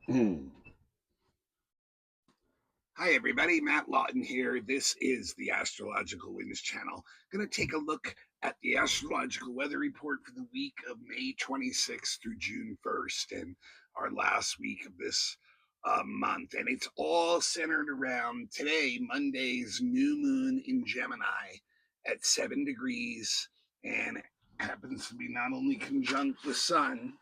Hmm. Hi, everybody. Matt Lawton here. This is the Astrological Winds channel. Going to take a look at the astrological weather report for the week of May 26th through June 1st and our last week of this month. And it's all centered around today, Monday's new moon in Gemini at 7 degrees and happens to be not only conjunct the sun,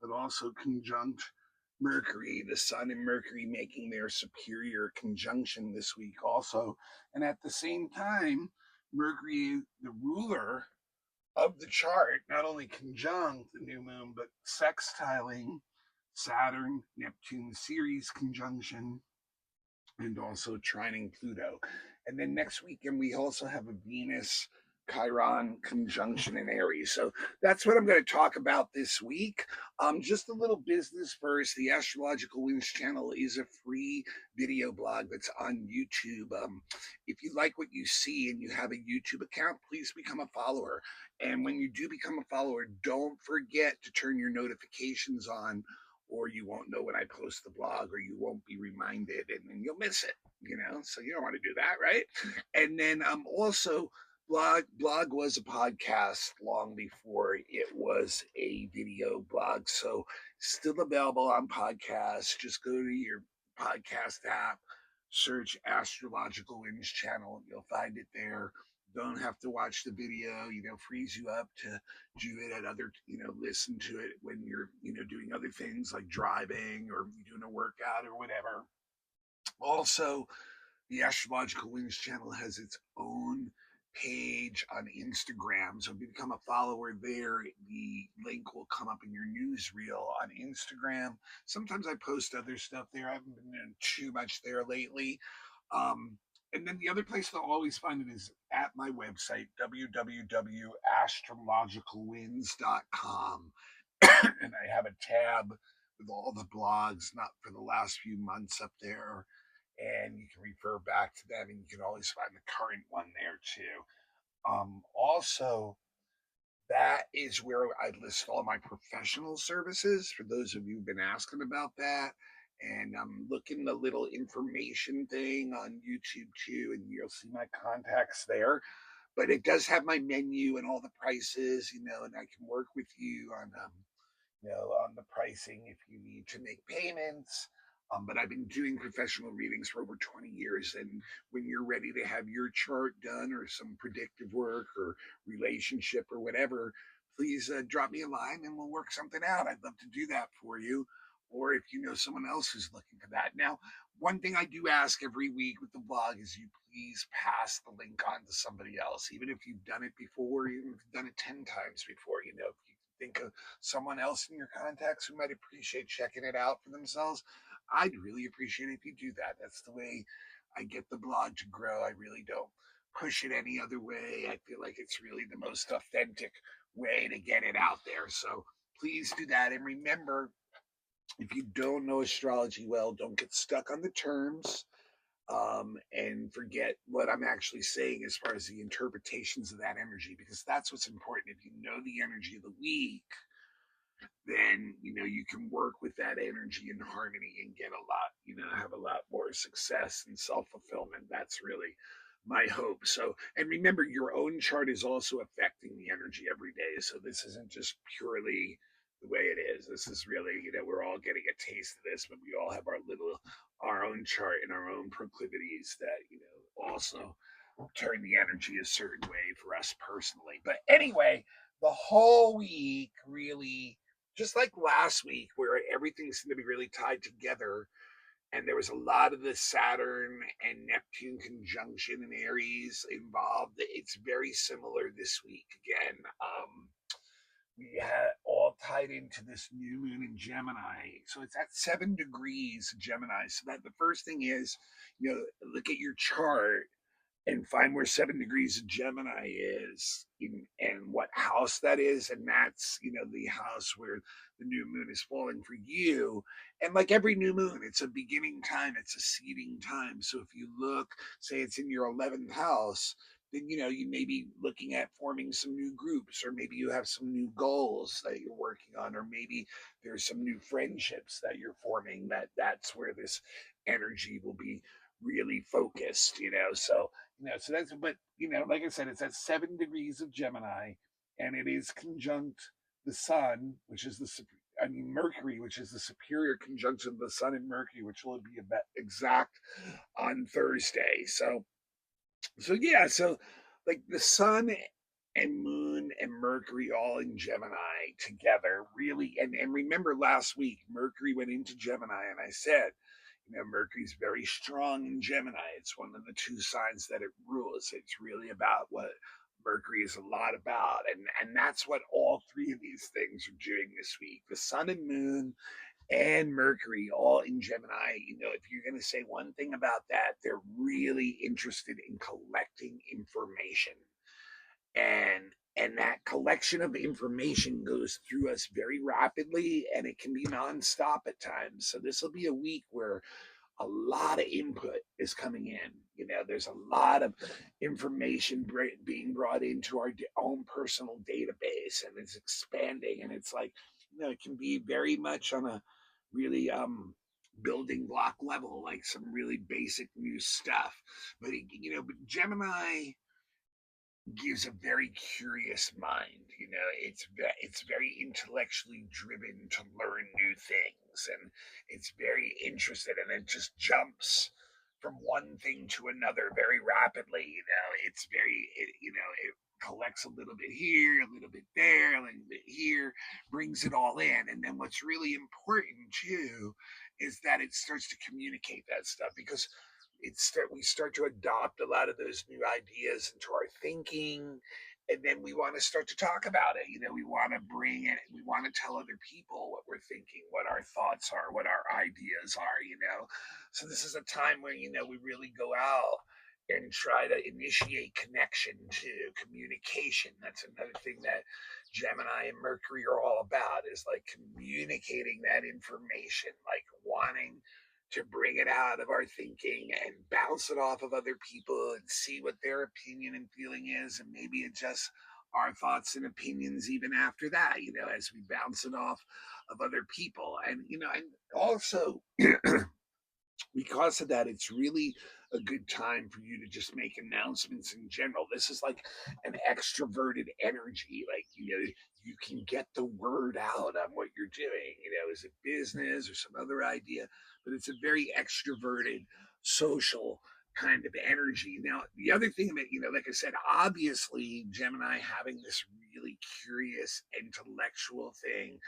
but also conjunct Mercury, the Sun and Mercury making their superior conjunction this week also. And at the same time, Mercury, the ruler of the chart, not only conjunct the new moon, but sextiling Saturn, Neptune series conjunction, and also trining Pluto. And then next weekend, we also have a Venus Chiron conjunction in Aries. So that's what I'm going to talk about this week. Just a little business first. The Astrological Winds channel is a free video blog that's on YouTube. If you like what you see and you have a YouTube account, please become a follower. And when you do become a follower, don't forget to turn your notifications on, or you won't know when I post the blog, or you won't be reminded, and then you'll miss it. So you don't want to do that, right? And then also, blog was a podcast long before it was a video blog, so still available on podcasts. Just go to your podcast app, search Astrological Winds channel, you'll find it there. Don't have to watch the video, frees you up to do it at other, listen to it when you're, doing other things like driving or doing a workout or whatever. Also, the Astrological Winds channel has its own page on Instagram. So if you become a follower there, the link will come up in your newsreel on Instagram. Sometimes I post other stuff there. I haven't been doing too much there lately. Um, and then the other place they'll always find it is at my website, www.astrologicalwinds.com. And I have a tab with all the blogs, not for the last few months up there. And you can refer back to them, and you can always find the current one there too. Also, that is where I list all my professional services for those of you who've been asking about that. And I'm looking the little information thing on YouTube too, and you'll see my contacts there. But it does have my menu and all the prices, and I can work with you on the pricing if you need to make payments. But I've been doing professional readings for over 20 years. And when you're ready to have your chart done, or some predictive work or relationship or whatever, please drop me a line and we'll work something out. I'd love to do that for you. Or if you know someone else who's looking for that. Now, one thing I do ask every week with the blog is you please pass the link on to somebody else, even if you've done it before, even if you've done it 10 times before. If you think of someone else in your contacts who might appreciate checking it out for themselves, I'd really appreciate it if you do that. That's the way I get the blog to grow. I really don't push it any other way. I feel like it's really the most authentic way to get it out there. So please do that. And remember, if you don't know astrology well, don't get stuck on the terms, and forget what I'm actually saying as far as the interpretations of that energy, because that's what's important. If you know the energy of the week, then you can work with that energy in harmony and get a lot, have a lot more success and self-fulfillment. That's really my hope. So, and remember, your own chart is also affecting the energy every day. So this isn't just purely the way it is. This is really, we're all getting a taste of this, but we all have our own chart and our own proclivities that also turn the energy a certain way for us personally. But anyway, the whole week really, just like last week, where everything seemed to be really tied together, and there was a lot of the Saturn and Neptune conjunction in Aries involved. It's very similar this week again. We had all tied into this new moon in Gemini. So it's at 7 degrees Gemini. So that the first thing is, look at your chart and find where 7 degrees of Gemini is, and what house that is. And that's, the house where the new moon is falling for you. And like every new moon, it's a beginning time, it's a seeding time. So if you look, say it's in your 11th house, then you may be looking at forming some new groups, or maybe you have some new goals that you're working on, or maybe there's some new friendships that you're forming. That's where this energy will be really focused. So that's, but like I said, it's at 7 degrees of Gemini, and it is conjunct the sun, which is Mercury, which is the superior conjunction of the sun and Mercury, which will be about exact on Thursday. So yeah, so like the sun and moon and Mercury all in Gemini together, really. And remember last week, Mercury went into Gemini, and I said, Mercury's very strong in Gemini. It's one of the two signs that it rules. It's really about what Mercury is a lot about. And that's what all three of these things are doing this week. The sun and moon and Mercury all in Gemini. If you're going to say one thing about that, they're really interested in collecting information. And that collection of information goes through us very rapidly, and it can be nonstop at times. So this will be a week where a lot of input is coming in. There's a lot of information being brought into our own personal database, and it's expanding. And it's like, it can be very much on a really building block level, like some really basic new stuff. But Gemini gives a very curious mind. It's very intellectually driven to learn new things, and it's very interested, and it just jumps from one thing to another very rapidly. It's it collects a little bit here, a little bit there, a little bit here, brings it all in. And then what's really important too is that it starts to communicate that stuff, because we start to adopt a lot of those new ideas into our thinking, and then we want to start to talk about it. We want to bring it, we want to tell other people what we're thinking, what our thoughts are, what our ideas are. So this is a time where we really go out and try to initiate connection to communication. That's another thing that Gemini and Mercury are all about, is like communicating that information, like wanting to bring it out of our thinking and bounce it off of other people and see what their opinion and feeling is, and maybe adjust our thoughts and opinions even after that, as we bounce it off of other people. And also, because of that, it's really a good time for you to just make announcements in general. This is like an extroverted energy. Like, you can get the word out on what you're doing, is it business or some other idea, but it's a very extroverted, social kind of energy. Now, the other thing that, like I said, obviously, Gemini having this really curious intellectual thing,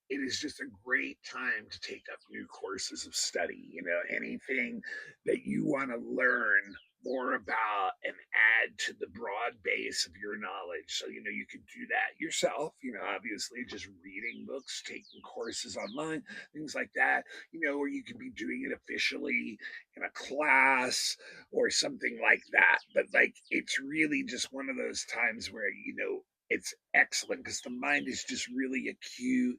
it is just a great time to take up new courses of study. Anything that you want to learn more about and add to the broad base of your knowledge. So, you could do that yourself, obviously, just reading books, taking courses online, things like that, or you could be doing it officially in a class or something like that. But, like, it's really just one of those times where, it's excellent because the mind is just really acute,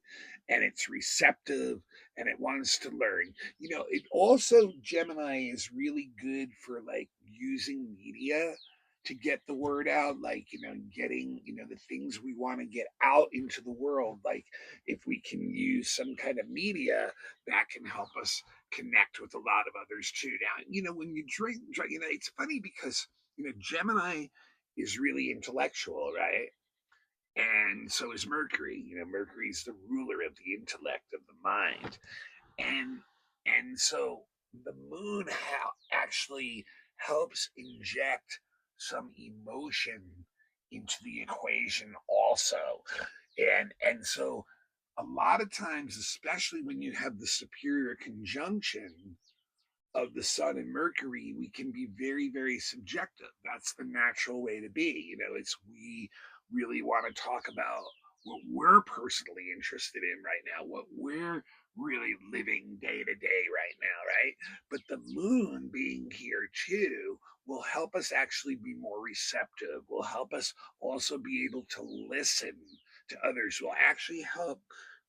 and it's receptive, and it wants to learn. It also, Gemini is really good for like using media to get the word out, like, getting, the things we want to get out into the world. Like, if we can use some kind of media, that can help us connect with a lot of others too. Now, when you drink, it's funny because, Gemini is really intellectual, right? And so is Mercury. Mercury's the ruler of the intellect, of the mind, and so the moon actually helps inject some emotion into the equation also. And so a lot of times, especially when you have the superior conjunction of the sun and Mercury, we can be very, very subjective. That's the natural way to be. It's, we really want to talk about what we're personally interested in right now, what we're really living day to day right now, right? But the moon being here too will help us actually be more receptive, will help us also be able to listen to others, will actually help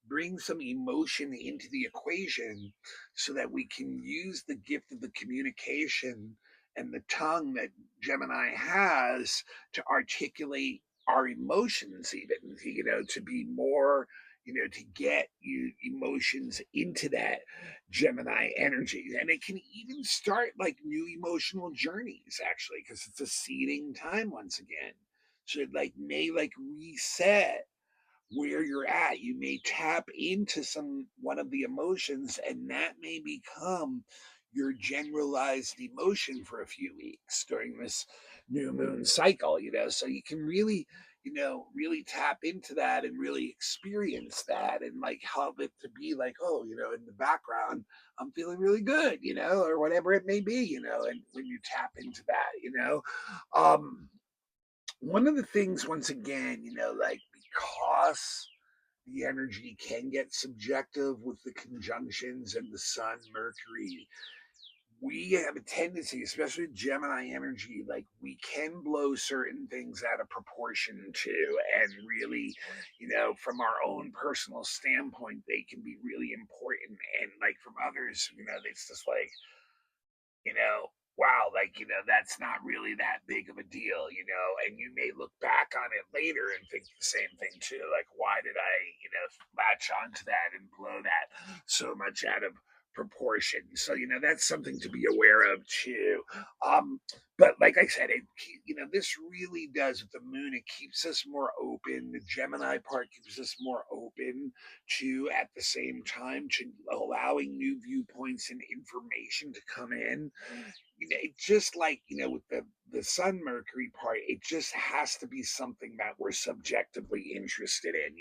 bring some emotion into the equation so that we can use the gift of the communication and the tongue that Gemini has to articulate our emotions, even, to be more, to get you emotions into that Gemini energy. And it can even start like new emotional journeys, actually, because it's a seeding time once again. So it like may like reset where you're at. You may tap into some one of the emotions, and that may become your generalized emotion for a few weeks during this new moon cycle, so you can really, really tap into that and really experience that and like help it to be like, oh, in the background, I'm feeling really good, or whatever it may be, and when you tap into that, um one of the things, once again, like, because the energy can get subjective with the conjunctions and the sun, Mercury, we have a tendency, especially Gemini energy, like we can blow certain things out of proportion too. And really, from our own personal standpoint, they can be really important. And like from others, it's just like, wow, like, that's not really that big of a deal, and you may look back on it later and think the same thing too. Like, why did I, latch onto that and blow that so much out of proportion? So, that's something to be aware of too. Um, but like I said, this really does with the moon, it keeps us more open. The Gemini part keeps us more open to at the same time to allowing new viewpoints and information to come in. It just like, with the sun Mercury part, it just has to be something that we're subjectively interested in,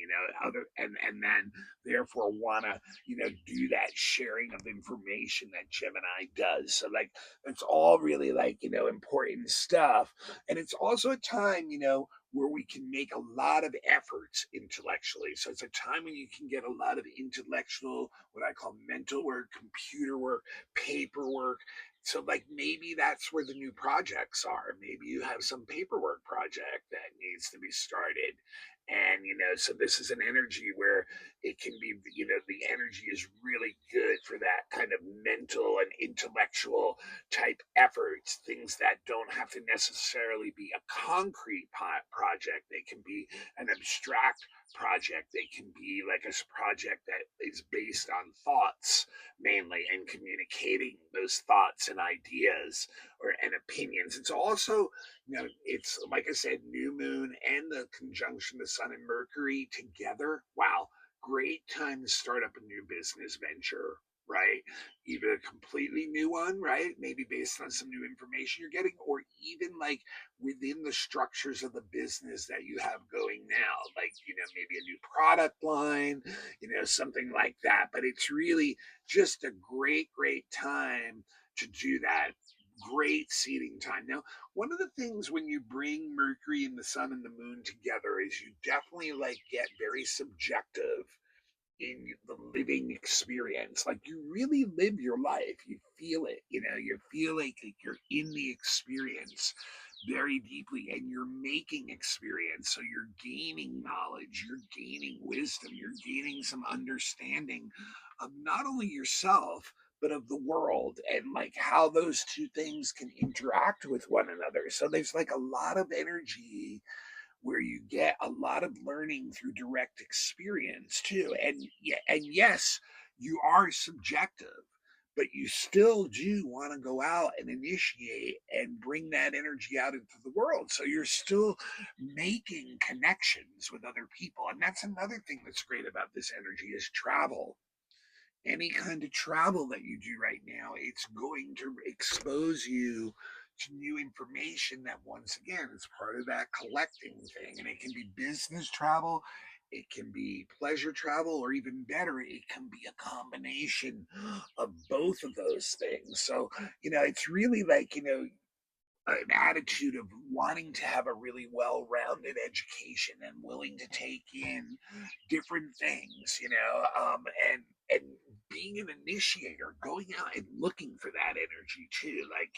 other and then therefore wanna, do that sharing of information that Gemini does. So like it's all really like, important stuff. And it's also a time, where we can make a lot of efforts intellectually. So it's a time when you can get a lot of intellectual, what I call mental work, computer work, paperwork. So, like, maybe that's where the new projects are. Maybe you have some paperwork project that needs to be started. And, so this is an energy where it can be, the energy is really good for that kind of mental and intellectual type efforts, things that don't have to necessarily be a concrete project. They can be an abstract project. They can be like a project that is based on thoughts mainly and communicating those thoughts and ideas or and opinions. It's also, it's like I said, new moon and the conjunction the sun and Mercury together. Wow, great time to start up a new business venture, right? Either a completely new one, right? Maybe based on some new information you're getting, or even like within the structures of the business that you have going now, like, maybe a new product line, something like that. But it's really just a great, great time to do that. Great seeding time. Now, one of the things when you bring Mercury and the sun and the moon together is you definitely like get very subjective in the living experience. Like you really live your life. You feel it, you feel like you're in the experience very deeply and you're making experience. So you're gaining knowledge, you're gaining wisdom, you're gaining some understanding of not only yourself, but of the world and like how those two things can interact with one another. So there's like a lot of energy where you get a lot of learning through direct experience too. And yeah, and yes, you are subjective, but you still do want to go out and initiate and bring that energy out into the world. So you're still making connections with other people. And that's another thing that's great about this energy is travel. Any kind of travel that you do right now, it's going to expose you to new information that, once again, is part of that collecting thing. And it can be business travel, it can be pleasure travel, or even better, it can be a combination of both of those things. So, it's really like, an attitude of wanting to have a really well-rounded education and willing to take in different things, and being an initiator, going out and looking for that energy too, like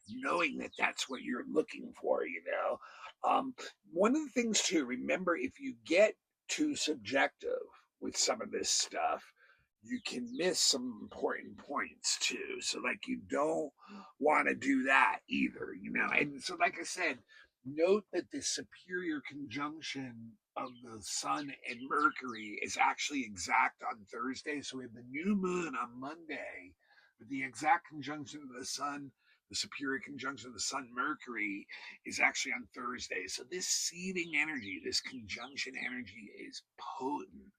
knowing that that's what you're looking for. One of the things to remember, if you get too subjective with some of this stuff, you can miss some important points too. So, like, you don't want to do that either, you know. And so, like I said, note that the superior conjunction of the Sun and Mercury is actually exact on Thursday. So, we have the new moon on Monday, but the exact conjunction of the Sun, the superior conjunction of the Sun Mercury, is actually on Thursday. So, this seeding energy, this conjunction energy, is potent,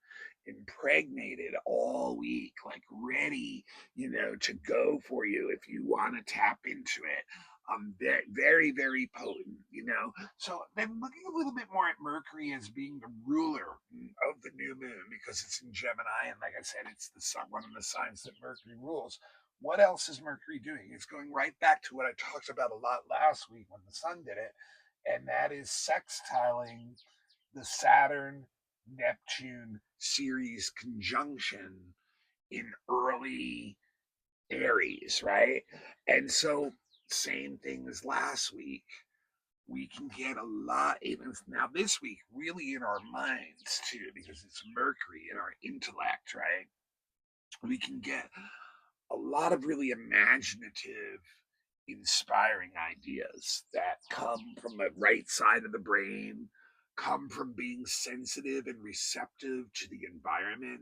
impregnated all week, like ready, you know, to go for you if you want to tap into it. Very, very, very potent, you know. So then looking a little bit more at Mercury as being the ruler of the new moon, because it's in Gemini, and like I said, it's the sun, one of the signs that Mercury rules. What else is Mercury doing? It's going right back to what I talked about a lot last week when the sun did it, and that is sextiling the Saturn Neptune series conjunction in early Aries, right? And so, same thing as last week. We can get a lot, even now this week, really in our minds too, because it's Mercury in our intellect, right? We can get a lot of really imaginative, inspiring ideas that come from the right side of the brain, come from being sensitive and receptive to the environment,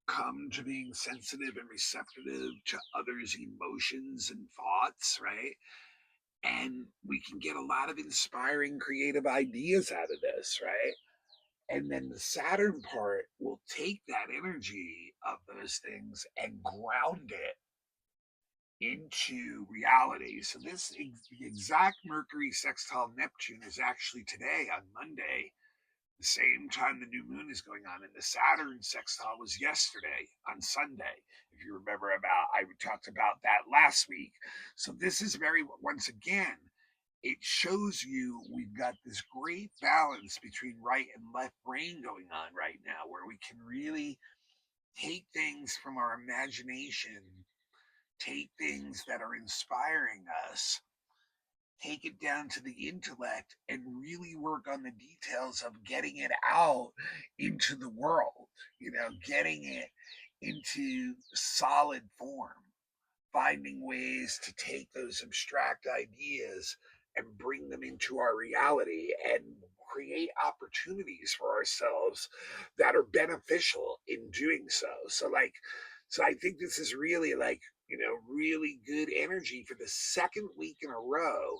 come to being sensitive and receptive to others' emotions and thoughts, right? And we can get a lot of inspiring, creative ideas out of this, right? And then the Saturn part will take that energy of those things and ground it into reality. So the exact Mercury sextile Neptune is actually today on Monday, the same time the new moon is going on, and the Saturn sextile was yesterday on Sunday. If you remember, about I talked about that last week. So this is very, once again, it shows you we've got this great balance between right and left brain going on right now, where we can really take things from our imagination, take things that are inspiring us, take it down to the intellect, and really work on the details of getting it out into the world, you know, getting it into solid form, finding ways to take those abstract ideas and bring them into our reality and create opportunities for ourselves that are beneficial in doing so. So I think this is really, like, you know, really good energy for the second week in a row.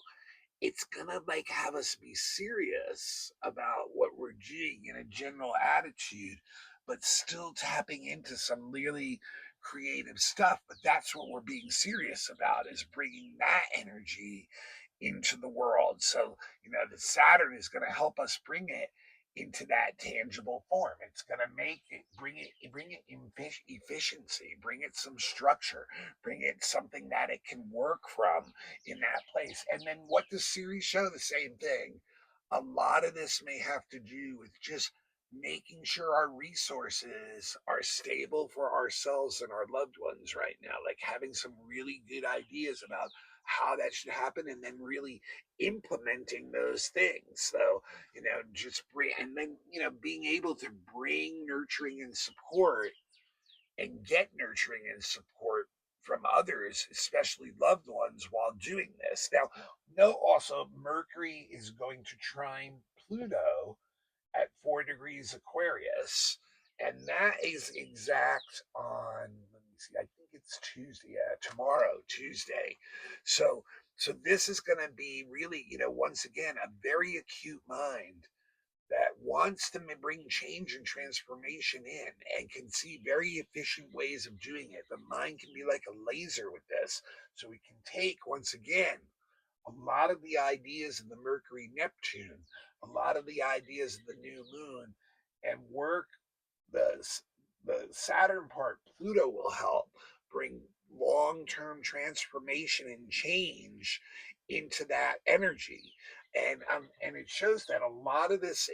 It's gonna, like, have us be serious about what we're doing in a general attitude, but still tapping into some really creative stuff. But that's what we're being serious about, is bringing that energy into the world. So, you know, the Saturn is going to help us bring it into that tangible form. It's going to make it, bring it in efficiency, bring it some structure, bring it something that it can work from in that place. And then what the series show, the same thing. A lot of this may have to do with just making sure our resources are stable for ourselves and our loved ones right now, like having some really good ideas about how that should happen, and then really implementing those things. So, you know, just bring, and then, you know, being able to bring nurturing and support and get nurturing and support from others, especially loved ones, while doing this. Now, note also, Mercury is going to trine Pluto at 4 degrees Aquarius, and that is exact on, let me see, I think it's Tuesday, tomorrow, Tuesday. So, so this is going to be really, you know, once again, a very acute mind that wants to bring change and transformation in and can see very efficient ways of doing it. The mind can be like a laser with this. So we can take, once again, a lot of the ideas of the Mercury Neptune, a lot of the ideas of the new moon, and work the the Saturn part. Pluto will help bring long-term transformation and change into that energy, and it shows that a lot of these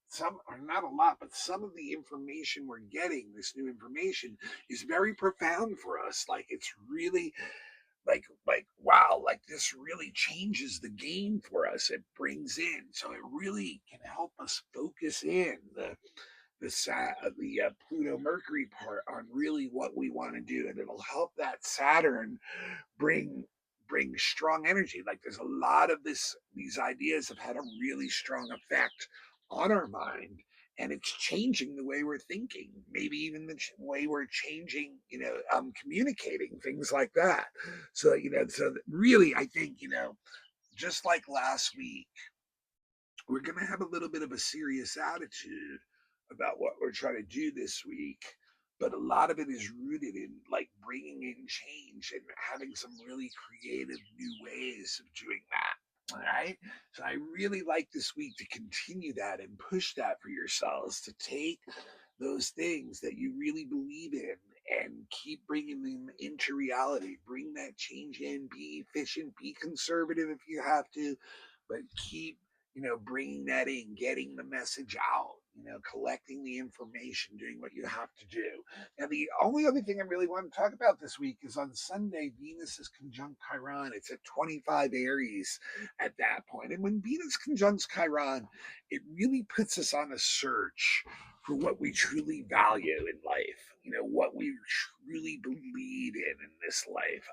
some are not a lot, but some of the information we're getting, this new information, is very profound for us. Like, it's really, like wow, like this really changes the game for us. It brings in, so it really can help us focus in the Pluto Mercury part on really what we want to do, and it'll help that Saturn bring strong energy. Like there's a lot of these ideas have had a really strong effect on our mind, and it's changing the way we're thinking, maybe even the way we're changing, communicating, things like that. So really, I think, just like last week, we're going to have a little bit of a serious attitude about what we're trying to do this week. But a lot of it is rooted in like bringing in change and having some really creative new ways of doing that. All right. So I really like this week to continue that and push that for yourselves, to take those things that you really believe in and keep bringing them into reality. Bring that change in, be efficient, be conservative if you have to, but keep, bringing that in, getting the message out, collecting the information, doing what you have to do. Now, the only other thing I really want to talk about this week is on Sunday, Venus is conjunct Chiron. It's at 25 Aries at that point. And when Venus conjuncts Chiron, it really puts us on a search for what we truly value in life, what we truly believe in this life.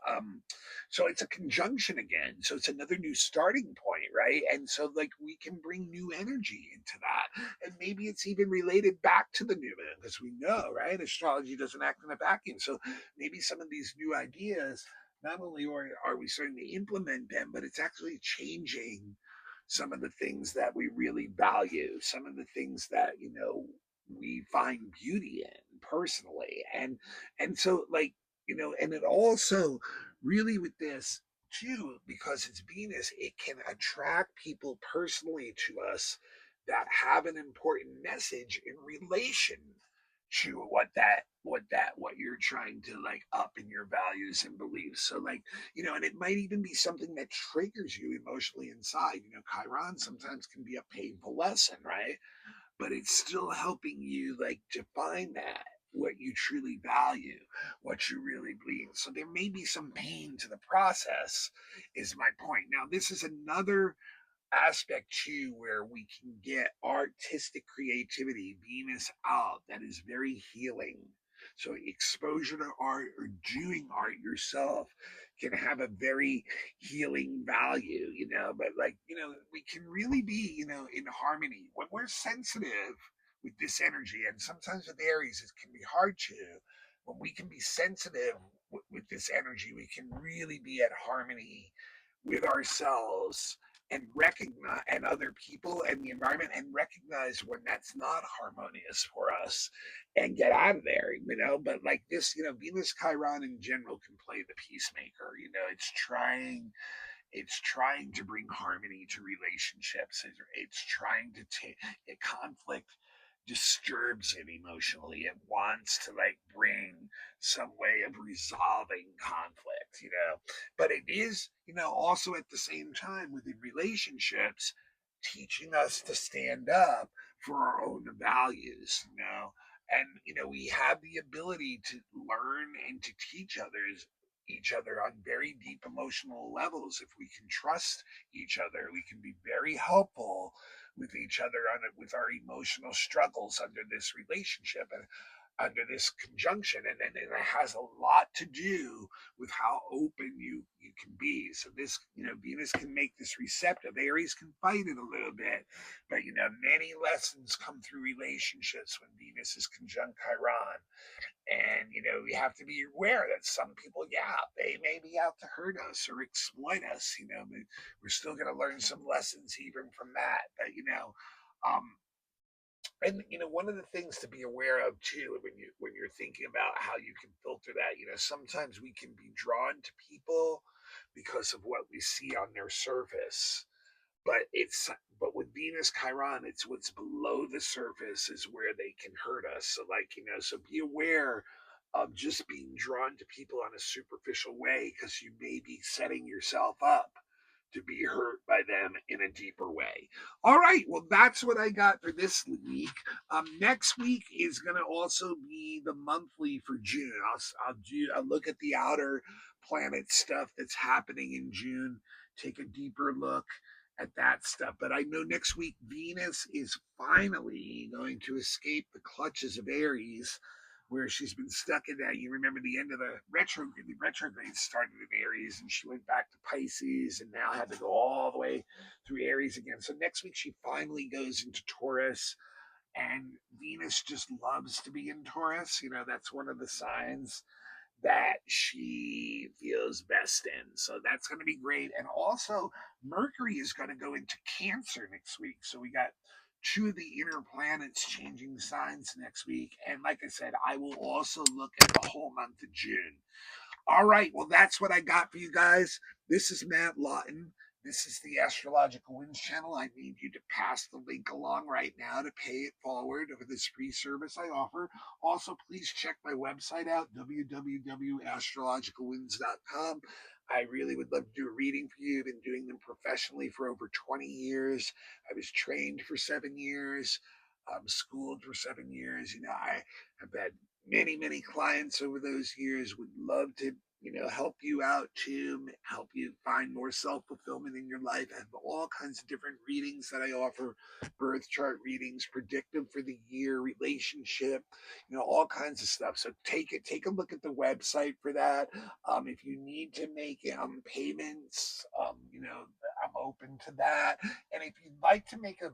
So it's a conjunction again. So it's another new starting point, right? And so, like, we can bring new energy into that. And maybe it's even related back to the new moon, because we know, right? Astrology doesn't act in a vacuum. So maybe some of these new ideas, not only are we starting to implement them, but it's actually changing some of the things that we really value, some of the things that, we find beauty in personally. And so, like, and it also really, with this too, because it's Venus, it can attract people personally to us that have an important message in relation to what you're trying to like up in your values and beliefs. So, like, and it might even be something that triggers you emotionally inside. Chiron sometimes can be a painful lesson, right? But it's still helping you like define that, what you truly value, what you really believe. So there may be some pain to the process, is my point. Now, this is another aspect too where we can get artistic creativity, Venus out, that is very healing. So exposure to art or doing art yourself can have a very healing value, but like, we can really be, in harmony when we're sensitive with this energy. And sometimes with Aries, it can be hard to. When we can be sensitive with this energy, we can really be at harmony with ourselves and recognize, and other people and the environment, and recognize when that's not harmonious for us and get out of there, but like this, Venus Chiron in general can play the peacemaker. It's trying to bring harmony to relationships. It's trying to take a conflict, disturbs it emotionally. It wants to like bring some way of resolving conflict, But it is, also at the same time within relationships, teaching us to stand up for our own values, And we have the ability to learn and to teach each other on very deep emotional levels. If we can trust each other, we can be very helpful with each other on it, with our emotional struggles under this relationship and under this conjunction. And it has a lot to do with how open you can be. So this, Venus can make this receptive. Aries can fight it a little bit, but many lessons come through relationships when Venus is conjunct Chiron. And, we have to be aware that some people, yeah, they may be out to hurt us or exploit us, but we're still going to learn some lessons even from that. But, um, and one of the things to be aware of too, when you're thinking about how you can filter that, sometimes we can be drawn to people because of what we see on their surface, but with Venus Chiron, it's what's below the surface is where they can hurt us. So, like, so be aware of just being drawn to people on a superficial way, because you may be setting yourself up to be hurt by them in a deeper way. All right, well, that's what I got for this week. Next week is going to also be the monthly for June. I'll look at the outer planet stuff that's happening in June, take a deeper look, at that stuff. But I know next week Venus is finally going to escape the clutches of Aries, where she's been stuck in that. You remember the end of the retrograde started in Aries, and she went back to Pisces, and now had to go all the way through Aries again. So next week she finally goes into Taurus, and Venus just loves to be in Taurus. You know, that's one of the signs that she feels best in. So that's going to be great. And also, Mercury is going to go into Cancer next week. So we got two of the inner planets changing signs next week. And like I said, I will also look at the whole month of June. All right. Well, that's what I got for you guys. This is Matt Lawton. This is the Astrological Winds channel. I need you to pass the link along right now to pay it forward for this free service I offer. Also, please check my website out, www.astrologicalwinds.com. I really would love to do a reading for you. I've been doing them professionally for over 20 years. I was trained for 7 years, schooled for 7 years. You know, I have had many clients over those years. Would love to help you out too, help you find more self-fulfillment in your life. I have all kinds of different readings that I offer: birth chart readings, predictive for the year, relationship, all kinds of stuff. So take a look at the website for that. If you need to make payments, I'm open to that. And if you'd like to make a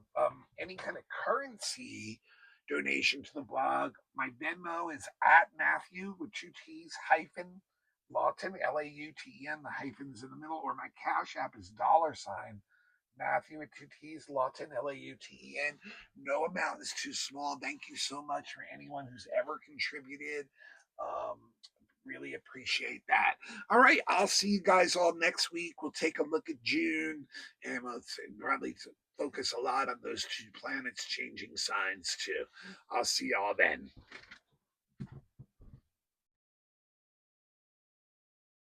any kind of currency donation to the blog, my Venmo is at Matthew with two T's hyphen Lawton, Lauten, the hyphens in the middle, or my Cash App is $ Matthew with two T's, Lawton, Lauten. No amount is too small. Thank you so much for anyone who's ever contributed. Um, really appreciate that. All right, I'll see you guys all next week. We'll take a look at June, and we'll probably focus a lot on those two planets changing signs too. I'll see y'all then.